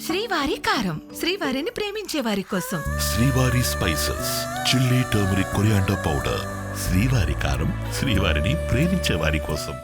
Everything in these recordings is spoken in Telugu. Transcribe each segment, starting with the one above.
శ్రీవారి కారం, శ్రీవారిని ప్రేమించే వారి కోసం. శ్రీవారి spices, chilli, turmeric, coriander powder. శ్రీవారి కారం, శ్రీవారిని ప్రేమించే వారి కోసం.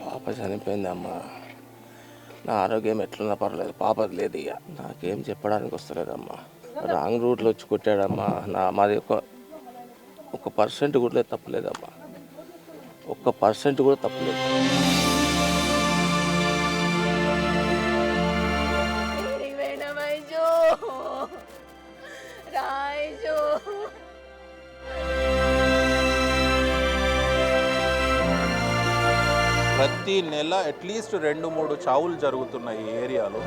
పాప చనిపోయిందమ్మా. నా ఆరోగ్యం ఎట్లున్నా పర్లేదు, పాపది లేదు. ఇక నాకేం చెప్పడానికి వస్తలేదమ్మా. రాంగ్ రూట్లో వచ్చి కొట్టాడమ్మా. మాది ఒక పర్సెంట్ కూడా తప్పలేదమ్మా, 1% కూడా తప్పలేదు. ప్రతి నెల అట్లీస్ట్ 2-3 చావులు జరుగుతున్నాయి ఈ ఏరియాలో.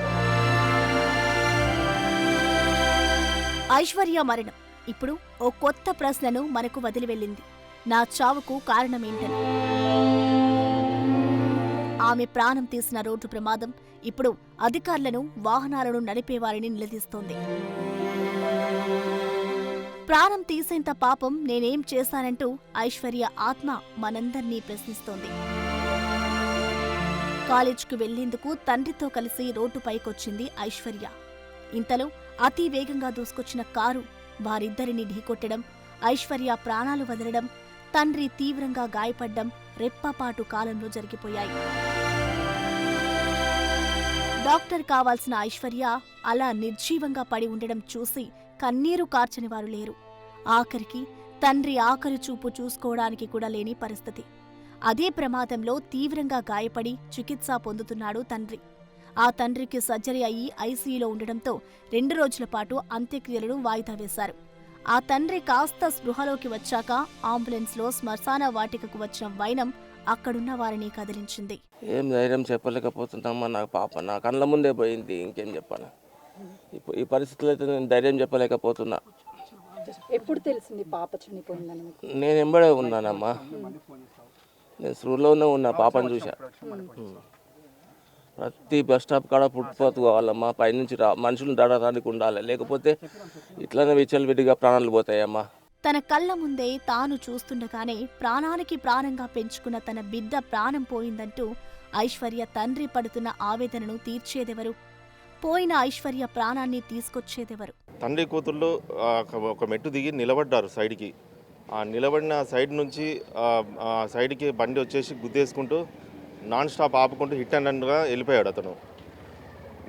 ఐశ్వర్య మరణం ఇప్పుడు ఓ కొత్త ప్రశ్నను మనకు వదిలి వెళ్ళింది. నా చావుకు కారణమేంటని. ఆమె ప్రాణం తీసిన రోడ్డు ప్రమాదం ఇప్పుడు అధికారులను, వాహనాలను నడిపేవారిని నిలదీస్తోంది. ప్రాణం తీసేంత పాపం నేనేం చేశానంటూ ఐశ్వర్య ఆత్మ మనందర్నీ ప్రశ్నిస్తోంది. కాలేజ్కు వెళ్లేందుకు తండ్రితో కలిసి రోడ్డుపైకొచ్చింది ఐశ్వర్య. ఇంతలో అతి వేగంగా దూసుకొచ్చిన కారు వారిద్దరిని ఢీకొట్టడం, ఐశ్వర్య ప్రాణాలు వదలడం, తండ్రి తీవ్రంగా గాయపడ్డం రెప్పపాటు కాలంలో జరిగిపోయాయి. డాక్టర్ కావాల్సిన ఐశ్వర్య అలా నిర్జీవంగా పడి ఉండడం చూసి కన్నీరు కార్చని వారు లేరు. ఆఖరికి తండ్రి ఆఖరి చూపు చూసుకోవడానికి కూడా లేని పరిస్థితి. అదే ప్రమాదంలో తీవ్రంగా గాయపడి చికిత్స పొందుతున్నాడు తండ్రి. ఆ తండ్రికి సర్జరీ అయ్యి ఐసీయూలో ఉండడంతో 2 రోజుల పాటు అంత్యక్రియలను వాయిదా వేశారు. ఆ తండ్రి కాస్త స్పృహలోకి వచ్చాక అంబులెన్స్లో శ్మశాన వాటికకు వచ్చిన వైనం అక్కడున్న వారిని కదిలించింది. ఏం ధైర్యం చెప్పలేకపోతున్నామ్మా. నాకు పాప నా కళ్ళ ముందే పోయింది. ఇంకేం చెప్పాను. ఈ పరిస్థితుల్లో అయితే నేను ధైర్యం చెప్పలేకపోతున్నా. ఎప్పుడు తెలిసింది పాప చనిపోయిందని? నేను ఎంబడే ఉన్నానమ్మా. నేను స్కూల్లోనే ఉన్నా, పాపను చూసా. ప్రతి బస్ స్టాప్ కాడ పుట్టుపోతు కావాలమ్మా. పైనుంచి మనుషులు దాడటానికి ఉండాలి, లేకపోతే ఇట్లనే విచ్చలవిడిగా ప్రాణాలు పోతాయమ్మా. తన కళ్ళ ముందే తాను చూస్తుండగానే ప్రాణానికి ప్రాణంగా పెంచుకున్న తన బిడ్డ ప్రాణం పోయిందంటూ ఐశ్వర్య తండ్రి పడుతున్న ఆవేదనను తీర్చేదెవరు? పోయిన ఐశ్వర్య ప్రాణాన్ని తీసుకొచ్చేదెవరు? తండ్రి కూతుళ్ళు ఒక మెట్టు దిగి నిలబడ్డారు సైడ్కి. ఆ నిలబడిన సైడ్ నుంచి సైడ్కి బండి వచ్చేసి గుద్దేసుకుంటూ నాన్ స్టాప్ ఆపుకుంటూ హిట్ అండ్ రన్గా వెళ్ళిపోయాడు అతను.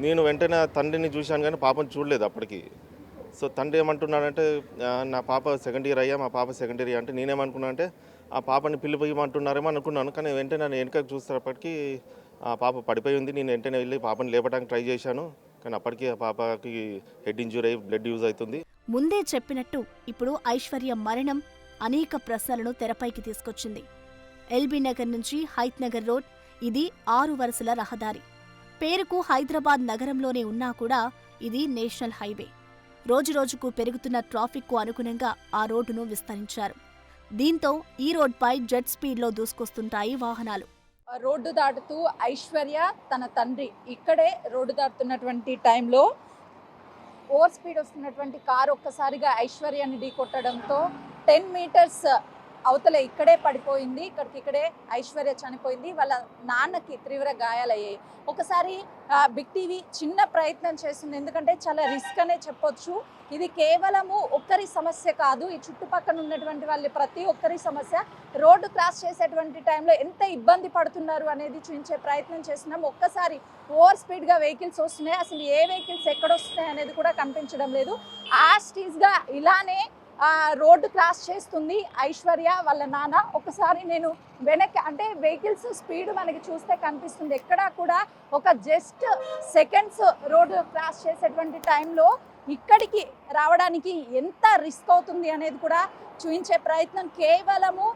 నేను వెంటనే తండ్రిని చూశాను కానీ పాపను చూడలేదు అప్పటికి. సో తండ్రి ఏమంటున్నాడంటే, నా పాప 2nd ఇయర్ అయ్యా, మా పాప 2nd ఇయర్ అంటే నేనేమనుకున్నా అంటే ఆ పాపని పిలిపోయమంటున్నారేమో అనుకున్నాను. కానీ వెంటనే నేను వెనకకి చూసేటప్పటికి ఆ పాప పడిపోయి ఉంది. నేను వెంటనే వెళ్ళి పాపని లేపడానికి ట్రై చేశాను, కానీ అప్పటికి ఆ పాపకి హెడ్ ఇంజూరీ అయ్యి బ్లడ్ యూజ్ అవుతుంది. ముందే చెప్పినట్టు ఇప్పుడు ఐశ్వర్య మరణం అనేక ప్రశ్నలను తెరపైకి తీసుకొచ్చింది. ఎల్బీ నగర్ నుంచి హైత్ నగర్ రోడ్, ఇది 6 వరుసల రహదారి. పేరుకు హైదరాబాద్ నగరంలోనే ఉన్నా కూడా ఇది నేషనల్ హైవే. రోజురోజుకు పెరుగుతున్న ట్రాఫిక్కు అనుగుణంగా ఆ రోడ్డును విస్తరించారు. దీంతో ఈ రోడ్పై జెట్ స్పీడ్లో దూసుకొస్తుంటాయి వాహనాలు. రోడ్డు దాటుతూ ఐశ్వర్య తన తండ్రి ఇక్కడే రోడ్డు దాటుతున్నటువంటి టైంలో ఓవర్ స్పీడ్ వస్తున్నటువంటి కారు ఒక్కసారిగా ఐశ్వర్యాన్ని ఢీకొట్టడంతో 10 మీటర్స్ అవతల ఇక్కడే పడిపోయింది. ఇక్కడే ఐశ్వర్య చనిపోయింది. వాళ్ళ నాన్నకి తీవ్ర గాయాలయ్యాయి. ఒకసారి బిగ్ టీవీ చిన్న ప్రయత్నం చేస్తుంది, ఎందుకంటే చాలా రిస్క్ అనే చెప్పొచ్చు. ఇది కేవలము ఒక్కరి సమస్య కాదు, ఈ చుట్టుపక్కల ఉన్నటువంటి వాళ్ళ ప్రతి ఒక్కరి సమస్య. రోడ్డు క్రాస్ చేసేటువంటి టైంలో ఎంత ఇబ్బంది పడుతున్నారు అనేది చూపించే ప్రయత్నం చేస్తున్నాం. ఒక్కసారి ఓవర్ స్పీడ్గా వెహికల్స్ వస్తున్నాయి, అసలు ఏ వెహికల్స్ ఎక్కడొస్తున్నాయి అనేది కూడా కనిపించడం లేదు. యాస్టీస్గా ఇలానే రోడ్డు క్రాస్ చేస్తుంది ఐశ్వర్య వాళ్ళ నాన్న. ఒకసారి నేను వెనక్కి అంటే వెహికల్స్ స్పీడ్ మనకి చూస్తే కనిపిస్తుంది. ఎక్కడా కూడా ఒక జస్ట్ సెకండ్స్ రోడ్డు క్రాస్ చేసేటువంటి టైంలో ఇక్కడికి రావడానికి ఎంత రిస్క్ అవుతుంది అనేది కూడా చూపించే ప్రయత్నం కేవలము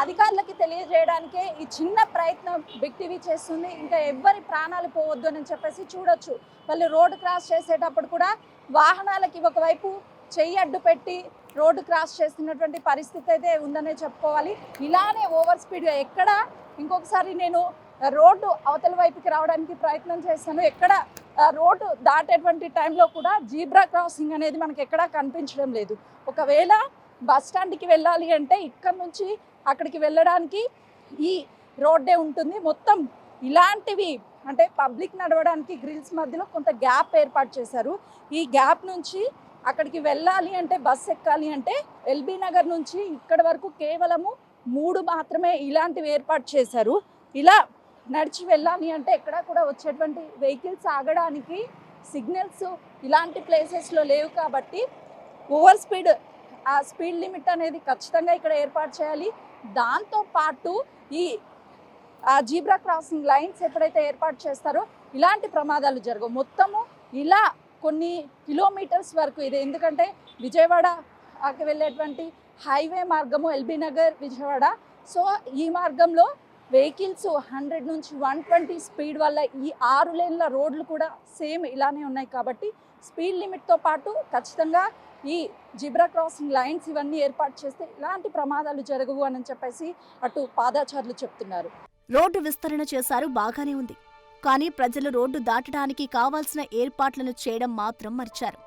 అధికారులకి తెలియజేయడానికే ఈ చిన్న ప్రయత్నం బిగ్ టీవీ చేస్తుంది. ఇంకా ఎవ్వరి ప్రాణాలు పోవద్దు అని చెప్పేసి చూడొచ్చు. వాళ్ళు రోడ్డు క్రాస్ చేసేటప్పుడు కూడా వాహనాలకి ఒకవైపు చెయ్యి అడ్డు పెట్టి రోడ్డు క్రాస్ చేస్తున్నటువంటి పరిస్థితి అయితే ఉందనే చెప్పుకోవాలి. ఇలానే ఓవర్ స్పీడ్గా ఇంకొకసారి నేను రోడ్డు అవతల వైపుకి రావడానికి ప్రయత్నం చేశాను. ఎక్కడ రోడ్డు దాటేటువంటి టైంలో కూడా జీబ్రా క్రాసింగ్ అనేది మనకి ఎక్కడా కనిపించడం లేదు. ఒకవేళ బస్ స్టాండ్కి వెళ్ళాలి అంటే ఇక్కడ నుంచి అక్కడికి వెళ్ళడానికి ఈ రోడ్డే ఉంటుంది. మొత్తం ఇలాంటివి అంటే పబ్లిక్ నడవడానికి గ్రిల్స్ మధ్యలో కొంత గ్యాప్ ఏర్పాటు చేశారు. ఈ గ్యాప్ నుంచి అక్కడికి వెళ్ళాలి అంటే బస్ ఎక్కాలి అంటే ఎల్బీ నగర్ నుంచి ఇక్కడ వరకు కేవలము 3 మాత్రమే ఇలాంటివి ఏర్పాటు చేశారు. ఇలా నడిచి వెళ్ళాలి అంటే ఎక్కడ కూడా వచ్చేటువంటి వెహికల్స్ ఆగడానికి సిగ్నల్స్ ఇలాంటి ప్లేసెస్లో లేవు కాబట్టి ఓవర్ స్పీడ్ ఆ స్పీడ్ లిమిట్ అనేది ఖచ్చితంగా ఇక్కడ ఏర్పాటు చేయాలి. దాంతోపాటు ఈ జీబ్రా క్రాసింగ్ లైన్స్ ఎప్పుడైతే ఏర్పాటు చేస్తారో ఇలాంటి ప్రమాదాలు జరగవు. మొత్తము ఇలా కొన్ని కిలోమీటర్స్ వరకు ఇది, ఎందుకంటే విజయవాడకి వెళ్ళేటువంటి హైవే మార్గము ఎల్బీ నగర్ విజయవాడ. సో ఈ మార్గంలో వెహికల్స్ 100 నుంచి 120 స్పీడ్ వల్ల ఈ 6 లేన్ల రోడ్లు కూడా సేమ్ ఇలానే ఉన్నాయి కాబట్టి స్పీడ్ లిమిట్తో పాటు ఖచ్చితంగా ఈ జిబ్రా క్రాసింగ్ లైన్స్ ఇవన్నీ ఏర్పాటు చేస్తే ఇలాంటి ప్రమాదాలు జరగవు అని చెప్పేసి అటు పాదాచారులు చెప్తున్నారు. రోడ్డు విస్తరణ చేశారు, బాగానే ఉంది. కానీ ప్రజలు రోడ్డు దాటడానికి కావాల్సిన ఏర్పాట్లను చేయడం మాత్రం మర్చారు.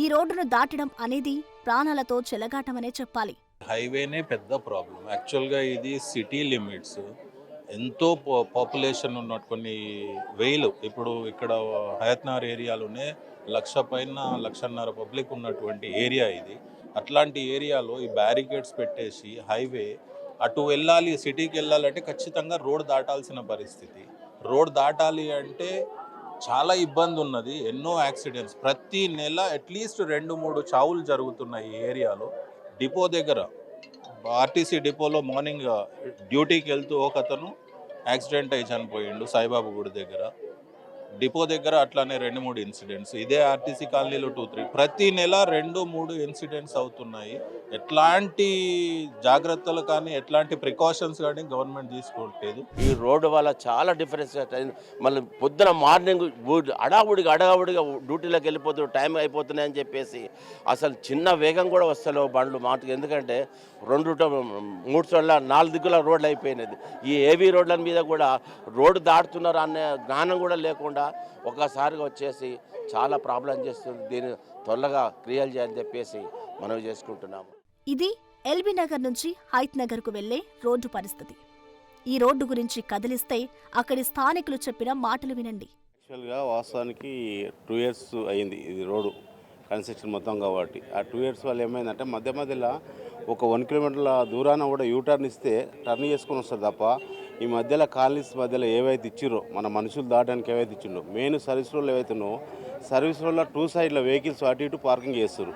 ఈ రోడ్డును దాటడం అనేది ప్రాణాలతో చెలగాటమనే చెప్పాలి. హైవేనే పెద్ద ప్రాబ్లం. యాక్చువల్గా ఇది సిటీ లిమిట్స్, ఎంతో పాపులేషన్ ఉన్న కొన్ని వేలు, ఇప్పుడు ఇక్కడ హయత్నగర్ ఏరియాలోనే 1,00,000 పైన 1,50,000 పబ్లిక్ ఉన్నటువంటి ఏరియా ఇది. అట్లాంటి ఏరియాలో ఈ బ్యారికేడ్స్ పెట్టేసి హైవే అటు వెళ్ళాలి, సిటీకి వెళ్ళాలంటే ఖచ్చితంగా రోడ్ దాటాల్సిన పరిస్థితి. రోడ్ దాటాలి అంటే చాలా ఇబ్బంది ఉన్నది. ఎన్నో యాక్సిడెంట్స్ ప్రతి నెల అట్లీస్ట్ 2-3 చావులు జరుగుతున్నాయి ఈ ఏరియాలో. డిపో దగ్గర ఆర్టీసీ డిపోలో మార్నింగ్ డ్యూటీకి వెళ్తూ ఒక అతను యాక్సిడెంట్ అయి చనిపోయిండు సాయిబాబు గుడి దగ్గర. డిపో దగ్గర అట్లానే 2-3 ఇన్సిడెంట్స్. ఇదే ఆర్టీసీ కాలనీలో 2-3 ప్రతి నెల 2-3 ఇన్సిడెంట్స్ అవుతున్నాయి. ఎట్లాంటి జాగ్రత్తలు కానీ ఎట్లాంటి ప్రికాషన్స్ కానీ గవర్నమెంట్ తీసుకోవట్లేదు. ఈ రోడ్డు వల్ల చాలా డిఫరెన్స్ అయింది. మళ్ళీ పొద్దున మార్నింగ్ అడావుడిగా డ్యూటీలోకి వెళ్ళిపోతూ టైం అయిపోతున్నాయని చెప్పేసి అసలు చిన్న వేగం కూడా వస్తలేవు బండ్లు మాటకు. ఎందుకంటే 2-3 చోట్ల 4 దిక్కుల రోడ్లు అయిపోయినది. ఈ ఏవీ రోడ్ల మీద కూడా రోడ్డు దాటుతున్నారు అనే జ్ఞానం కూడా లేకుండా ఒక్కసారిగా వచ్చేసి చాలా ప్రాబ్లం చేస్తుంది. దీన్ని త్వరగా క్లియర్ చేయాలని చెప్పేసి మనం చేసుకుంటున్నాము. ఇది ఎల్బీ నగర్ నుంచి హైత్ నగర్కు వెళ్లే రోడ్డు పరిస్థితి. ఈ రోడ్డు గురించి కదిలిస్తే అక్కడి స్థానికులు చెప్పిన మాటలు వినండి. యాక్చువల్గా వాస్తవానికి 2 years అయింది ఇది రోడ్డు కన్స్ట్రక్షన్ మొత్తం కాబట్టి. ఆ 2 years వల్ల ఏమైందంటే మధ్యలో ఒక 1 kilometer దూరాన కూడా యూటర్న్ ఇస్తే టర్న్ చేసుకొని వస్తారు తప్ప ఈ మధ్యలో కాలనీస్ మధ్యలో ఏవైతే ఇచ్చిరో మన మనుషులు దాటడానికి ఏవైతే ఇచ్చిండో మెయిన్ సర్వీస్ రోడ్లు ఏవైతే ఉన్నాయో సర్వీస్ రోడ్లో 2 sides వెహికల్స్ అటు ఇటు పార్కింగ్ చేస్తారు.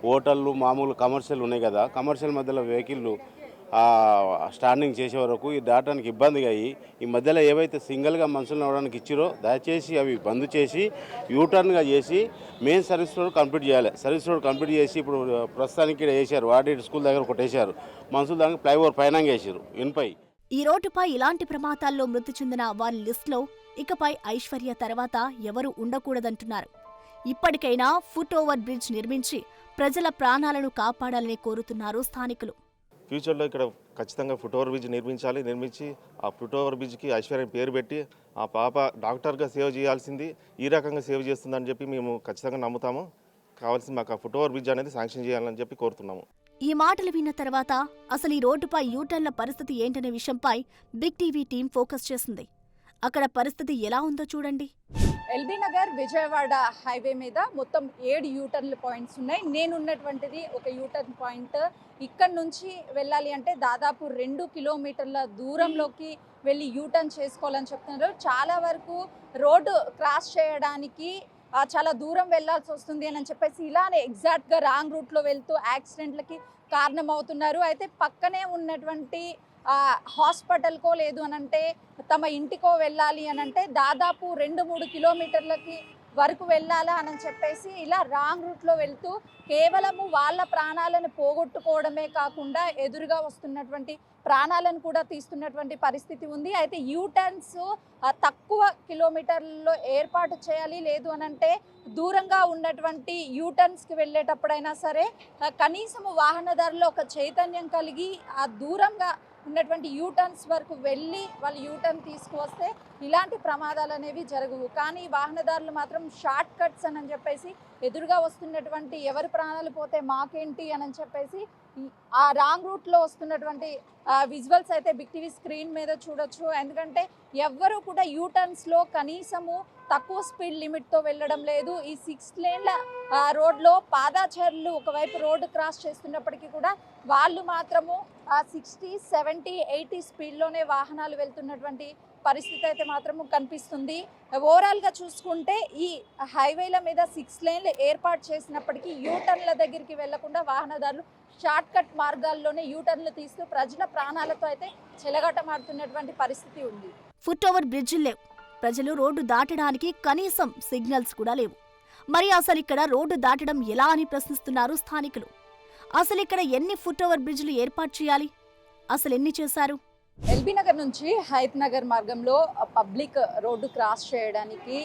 హోటళ్ళు మామూలు కమర్షియల్ ఉన్నాయి కదా, కమర్షియల్ మధ్యలో వెహికల్ స్టాండింగ్ చేసే వరకు ఈ దాటానికి ఇబ్బందిగా అయ్యి ఈ మధ్యలో ఏవైతే సింగిల్గా మనుషులు నడవడానికి ఇచ్చిరో దయచేసి అవి బంద్ చేసి యూటర్న్గా చేసి మెయిన్ సర్వీస్ రోడ్ కంప్లీట్ చేయాలి. సర్వీస్ రోడ్ కంప్లీట్ చేసి ఇప్పుడు ప్రస్తుతానికి ఇక్కడ వేసారు, వాడి స్కూల్ దగ్గర ఒకటి వేసారు, మనుషులు దానికి ఫ్లైఓవర్ పైన వేసారు ఇన్పై. ఈ రోడ్డుపై ఇలాంటి ప్రమాదాల్లో మృతి చెందిన వారి లిస్టులో ఇకపై ఐశ్వర్య తర్వాత ఎవరూ ఉండకూడదంటున్నారు. ఇప్పటికైనా ఫుట్ ఓవర్ బ్రిడ్జ్ నిర్మించి ప్రజల ప్రాణాలను కాపాడాలని కోరుతున్నారు స్థానికులు. ఫ్యూచర్లో ఇక్కడ ఖచ్చితంగా ఫుట్ ఓవర్ బ్రిడ్జ్ నిర్మించి ఆ ఫుట్ ఓవర్ బ్రిడ్జ్కి ఐశ్వర్య పేరు పెట్టి ఆ పాప డాక్టర్గా సేవ్ చేయాల్సింది ఈ రకంగా సేవ్ చేస్తుందని చెప్పి మేము ఖచ్చితంగా నమ్ముతాము. కావాల్సింది మాకు ఆ ఫుట్ ఓవర్ బ్రిడ్జ్ అనేది శాంక్షన్ చేయాలని చెప్పి కోరుతున్నాము. ఈ మాటలు విన్న తర్వాత అసలు ఈ రోడ్డుపై యూటర్న్ల పరిస్థితి ఏంటనే విషయంపై బిగ్ టీవీ టీం ఫోకస్ చేసింది. అక్కడ పరిస్థితి ఎలా ఉందో చూడండి. ఎల్బీ నగర్ విజయవాడ హైవే మీద మొత్తం 7 యూటర్న్ పాయింట్స్ ఉన్నాయి. నేనున్నటువంటిది ఒక యూటర్న్ పాయింట్. ఇక్కడ నుంచి వెళ్ళాలి అంటే దాదాపు 2 కిలోమీటర్ల దూరంలోకి వెళ్ళి యూటర్న్ చేసుకోవాలని చెప్తున్నారు. చాలా వరకు రోడ్డు క్రాస్ చేయడానికి చాలా దూరం వెళ్లాల్సి వస్తుంది అని చెప్పేసి ఇలానే ఎగ్జాక్ట్గా రాంగ్ రూట్లో వెళ్తూ యాక్సిడెంట్లకి కారణమవుతున్నారు. అయితే పక్కనే ఉన్నటువంటి హాస్పిటల్కో లేదు అనంటే తమ ఇంటికో వెళ్ళాలి అనంటే దాదాపు 2-3 కిలోమీటర్లకి వరకు వెళ్ళాలా అని చెప్పేసి ఇలా రాంగ్ రూట్లో వెళ్తూ కేవలము వాళ్ళ ప్రాణాలను పోగొట్టుకోవడమే కాకుండా ఎదురుగా వస్తున్నటువంటి ప్రాణాలను కూడా తీస్తున్నటువంటి పరిస్థితి ఉంది. అయితే యూటర్న్స్ తక్కువ కిలోమీటర్లలో ఏర్పాటు చేయాలి, లేదు అనంటే దూరంగా ఉన్నటువంటి యూటర్న్స్కి వెళ్ళేటప్పుడైనా సరే కనీసము వాహనదారులు ఒక చైతన్యం కలిగి ఆ దూరంగా ఉన్నటువంటి యూటర్న్స్ వరకు వెళ్ళి వాళ్ళు యూటర్న్ తీసుకువస్తే ఇలాంటి ప్రమాదాలు అనేవి జరగవు. కానీ వాహనదారులు మాత్రం షార్ట్ కట్స్ అని చెప్పేసి ఎదురుగా వస్తున్నటువంటి ఎవరి ప్రాణాలు పోతే మాకేంటి అని చెప్పేసి ఆ రాంగ్ రూట్లో వస్తున్నటువంటి విజువల్స్ అయితే బిగ్ టీవీ స్క్రీన్ మీద చూడొచ్చు. ఎందుకంటే ఎవ్వరూ కూడా యూటర్న్స్లో కనీసము తక్కువ స్పీడ్ లిమిట్తో వెళ్ళడం లేదు. ఈ 6 లేన్ల రోడ్లో పాదాచారులు ఒకవైపు రోడ్డు క్రాస్ చేస్తున్నప్పటికీ కూడా వాళ్ళు మాత్రము 60, 70, 80 స్పీడ్లోనే వాహనాలు వెళ్తున్నటువంటి పరిస్థితి అయితే మాత్రము కనిపిస్తుంది. ఓవరాల్గా చూసుకుంటే ఈ హైవేల మీద 6 లేన్లు ఏర్పాటు చేసినప్పటికీ యూటర్న్ల దగ్గరికి వెళ్లకుండా వాహనదారులు షార్ట్ కట్ మార్గాల్లోనే యూటర్న్లు తీస్తూ ప్రజల ప్రాణాలతో అయితే చెలగాటమాడుతున్నటువంటి పరిస్థితి ఉంది. ఫుట్ ఓవర్ బ్రిడ్జిలు లేవు. ప్రజలు రోడ్డు దాటడానికి కనీసం సిగ్నల్స్ కూడా లేవు. మరి అసలు ఇక్కడ రోడ్డు దాటడం ఎలా అని ప్రశ్నిస్తున్నారు స్థానికులు. అసలు ఇక్కడ ఎన్ని ఫుట్ ఓవర్ బ్రిడ్జిలు ఏర్పాటు చేయాలి? అసలు ఎన్ని చేశారు? ఎల్బీ నగర్ నుంచి హయత్ నగర్ మార్గంలో పబ్లిక్ రోడ్డు క్రాస్ చేయడానికి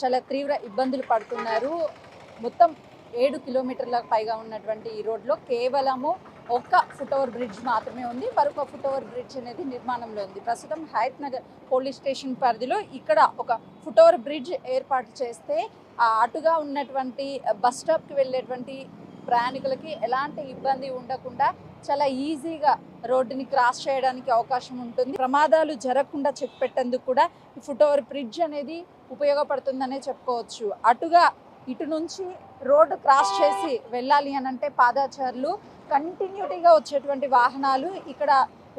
చాలా తీవ్ర ఇబ్బందులు పడుతున్నారు. మొత్తం 7 కిలోమీటర్లకు పైగా ఉన్నటువంటి ఈ రోడ్లో కేవలము ఒక్క ఫుట్ ఓవర్ బ్రిడ్జ్ మాత్రమే ఉంది. మరొక ఫుట్ ఓవర్ బ్రిడ్జ్ అనేది నిర్మాణంలో ఉంది. ప్రస్తుతం హయత్ నగర్ పోలీస్ స్టేషన్ పరిధిలో ఇక్కడ ఒక ఫుట్ ఓవర్ బ్రిడ్జ్ ఏర్పాటు చేస్తే అటుగా ఉన్నటువంటి బస్ స్టాప్కి వెళ్ళేటువంటి ప్రయాణికులకి ఎలాంటి ఇబ్బంది ఉండకుండా చాలా ఈజీగా రోడ్డుని క్రాస్ చేయడానికి అవకాశం ఉంటుంది. ప్రమాదాలు జరగకుండా చెక్ పెట్టేందుకు కూడా ఈ ఫుట్ ఓవర్ బ్రిడ్జ్ అనేది ఉపయోగపడుతుందనే చెప్పుకోవచ్చు. అటుగా ఇటు నుంచి రోడ్డు క్రాస్ చేసి వెళ్ళాలి అని అంటే పాదాచారులు కంటిన్యూటీగా వచ్చేటువంటి వాహనాలు ఇక్కడ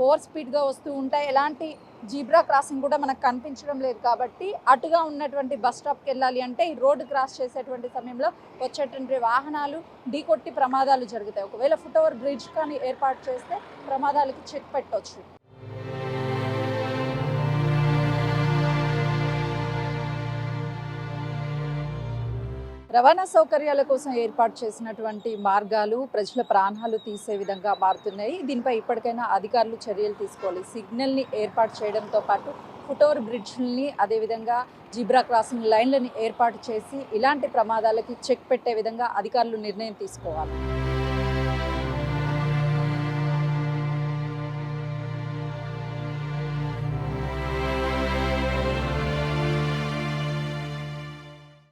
ఓవర్ స్పీడ్గా వస్తూ ఉంటాయి. ఎలాంటి జీబ్రా క్రాసింగ్ కూడా మనకు కనిపించడం లేదు. కాబట్టి అటుగా ఉన్నటువంటి బస్ స్టాప్కి వెళ్ళాలి అంటే ఈ రోడ్డు క్రాస్ చేసేటువంటి సమయంలో వచ్చేటువంటి వాహనాలు ఢీకొట్టి ప్రమాదాలు జరుగుతాయి. ఒకవేళ ఫుట్ ఓవర్ బ్రిడ్జ్ కానీ ఏర్పాటు చేస్తే ప్రమాదాలకి చెక్ పెట్టవచ్చు. రవాణా సౌకర్యాల కోసం ఏర్పాటు చేసినటువంటి మార్గాలు ప్రజల ప్రాణాలు తీసే విధంగా మారుతున్నాయి. దీనిపై ఇప్పటికైనా అధికారులు చర్యలు తీసుకోవాలి. సిగ్నల్ని ఏర్పాటు చేయడంతో పాటు ఫుట్ ఓవర్ బ్రిడ్జ్ని అదేవిధంగా జీబ్రా క్రాసింగ్ లైన్లని ఏర్పాటు చేసి ఇలాంటి ప్రమాదాలకి చెక్ పెట్టే విధంగా అధికారులు నిర్ణయం తీసుకోవాలి.